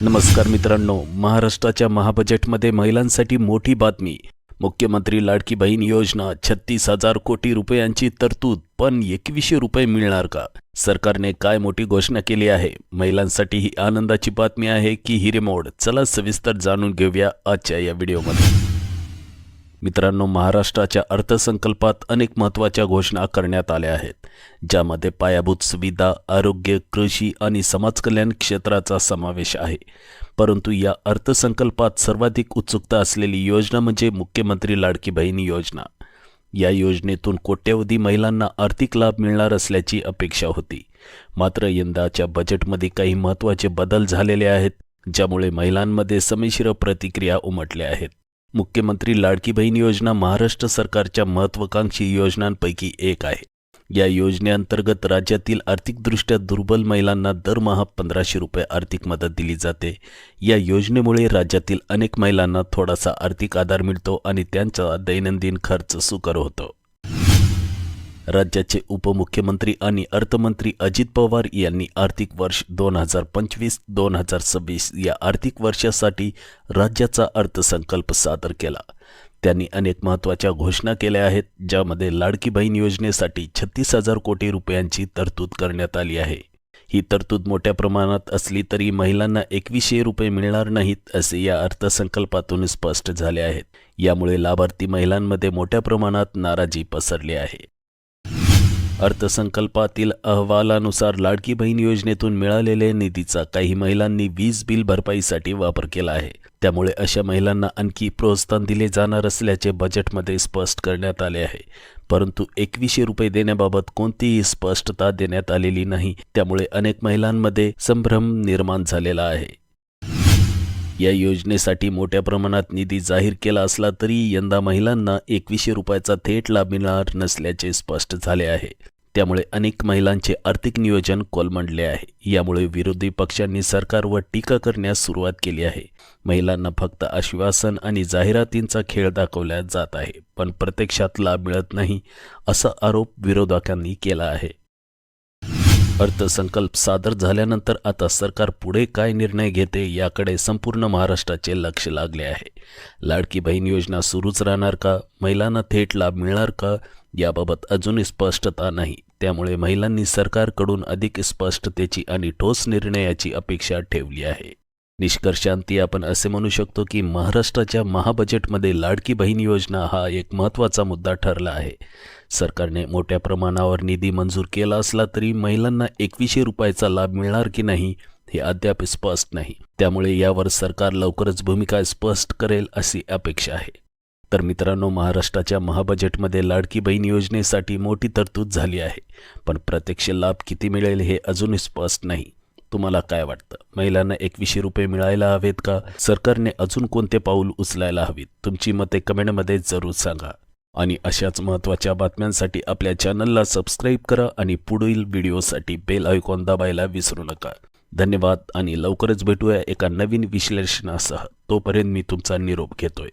नमस्कार मित्रांनो, महाराष्ट्राच्या महाबजेटमध्ये महिलांसाठी मोठी बातमी. मुख्यमंत्री लाडकी बहीण योजना 36,000 कोटी रुपयांची तरतूद, पण 2100 रुपये मिळणार का? सरकारने काय मोठी घोषणा केली आहे? महिलांसाठी ही आनंदाची बातमी आहे की हिरेमोड? चला सविस्तर जाणून घेऊया आजच्या या व्हिडिओमध्ये. मित्रांनो, महाराष्ट्राच्या अर्थसंकल्पात अनेक महत्त्वाच्या घोषणा करण्यात आल्या आहेत, ज्यामध्ये पायाभूत सुविधा, आरोग्य, कृषी आणि समाजकल्याण क्षेत्राचा समावेश आहे. परंतु या अर्थसंकल्पात सर्वाधिक उत्सुकता असलेली योजना म्हणजे मुख्यमंत्री लाडकी बहीण योजना. या योजनेतून कोट्यवधी महिलांना आर्थिक लाभ मिळणार असल्याची अपेक्षा होती. मात्र यंदाच्या बजेटमध्ये काही महत्त्वाचे बदल झालेले आहेत, ज्यामुळे महिलांमध्ये संमिश्र प्रतिक्रिया उमटल्या आहेत. मुख्यमंत्री लाडकी बहीण योजना महाराष्ट्र सरकारच्या महत्त्वाकांक्षी योजनांपैकी एक आहे. या योजनेअंतर्गत राज्यातील आर्थिकदृष्ट्या दुर्बल महिलांना दरमहा 1500 रुपये आर्थिक मदत दिली जाते. या योजनेमुळे राज्यातील अनेक महिलांना थोडासा आर्थिक आधार मिळतो आणि त्यांचा दैनंदिन खर्च सुकर होतो. राज्याचे उपमुख्यमंत्री आणि अर्थमंत्री अजित पवार यांनी आर्थिक वर्ष 2025-2026 या आर्थिक वर्षासाठी राज्याचा अर्थसंकल्प सादर केला. त्यांनी अनेक महत्त्वाच्या घोषणा केल्या आहेत, ज्यामध्ये लाडकी बहीण योजनेसाठी 36,000 कोटी रुपयांची तरतूद करण्यात आली आहे. ही तरतूद मोठ्या प्रमाणात असली तरी महिलांना 2100 रुपये मिळणार नाहीत, असे या अर्थसंकल्पातून स्पष्ट झाले आहेत. यामुळे लाभार्थी महिलांमध्ये मोठ्या प्रमाणात नाराजी पसरली आहे. अर्थसंकल्पातील अहवालानुसार लाडकी बहीण योजनेतून मिळालेल्या निधीचा काही महिलांनी वीज बिल भरपाईसाठी वापर केला आहे. त्यामुळे अशा महिलांना आणखी प्रोत्साहन दिले जाणार असल्याचे बजेटमध्ये स्पष्ट करण्यात आले आहे. परंतु 2100 रुपये देण्याबाबत कोणतीही स्पष्टता देण्यात आलेली नाही. त्यामुळे अनेक महिलांमध्ये संभ्रम निर्माण झालेला आहे. या योजनेसाठी मोठ्या प्रमाणात निधी जाहीर केला असला तरी यंदा महिलांना 2100 रुपयाचा थेट लाभ मिळणार नसल्याचे स्पष्ट झाले आहे. त्यामुळे अनेक महिलांचे आर्थिक नियोजन कोलमडले आहे. यामुळे विरोधी पक्षांनी सरकारवर टीका करण्यास सुरुवात केली आहे. महिलांना फक्त आश्वासन आणि जाहिरातींचा खेळ दाखवला जात आहे, पण प्रत्यक्षात लाभ मिळत नाही, असा आरोप विरोधकांनी केला आहे. अर्थसंकल्प सादर झाल्यानंतर आता सरकार पुढे काय निर्णय घेते याकडे संपूर्ण महाराष्ट्राचे लक्ष लागले आहे. लाडकी बहीण योजना सुरूच राहणार का? महिलांना थेट लाभ मिळणार का? याबाबत अजूनही स्पष्टता नाही. त्यामुळे महिलांनी सरकारकडून अधिक स्पष्टतेची आणि ठोस निर्णयाची अपेक्षा ठेवली आहे. निष्कर्षांती आपण असे म्हणू शकतो की महाराष्ट्राच्या महाबजेटमध्ये लाडकी बहीण योजना हा एक महत्त्वाचा मुद्दा ठरला आहे. सरकारने मोठ्या प्रमाणावर निधी मंजूर केला असला तरी महिलांना 2100 रुपयाचा लाभ मिळणार की नाही हे अद्याप स्पष्ट नाही. त्यामुळे यावर सरकार लवकरच भूमिका स्पष्ट करेल अशी अपेक्षा आहे. तर मित्रांनो, महाराष्ट्राच्या महाबजेटमध्ये लाडकी बहीण योजनेसाठी मोठी तरतूद झाली आहे, पण प्रत्यक्ष लाभ किती मिळेल हे अजून स्पष्ट नाही. तुम्हाला काय वाटतं? महिलांना 2100 रुपये मिळायला हवेत का? सरकारने अजून कोणते पाऊल उचलायला हवीत? तुमची मते कमेंटमध्ये जरूर सांगा. आणि अशाच महत्त्वाच्या बातम्यांसाठी आपल्या चॅनलला सबस्क्राईब करा आणि पुढील व्हिडिओसाठी बेल आयकॉन दाबायला विसरू नका. धन्यवाद आणि लवकरच भेटूया एका नवीन विश्लेषणासह. तोपर्यंत मी तुमचा निरोप घेतोय.